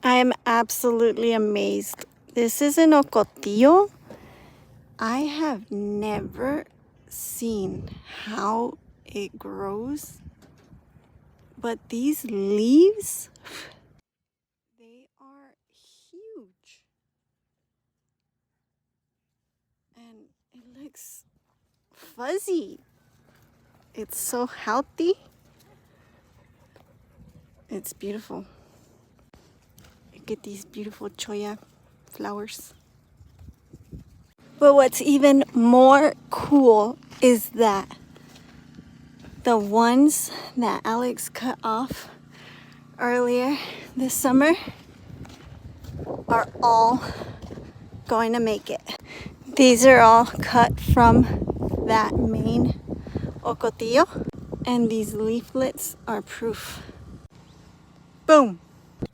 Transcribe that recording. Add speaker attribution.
Speaker 1: I am absolutely amazed. This is in Ocotillo. I have never seen how it grows, but these leaves, they are huge. And it looks fuzzy. It's so healthy. It's beautiful. You get these beautiful cholla flowers. But what's even more cool is that the ones that Alex cut off earlier this summer are all going to make it. These are all cut from that main Ocotillo, and these leaflets are proof. Boom!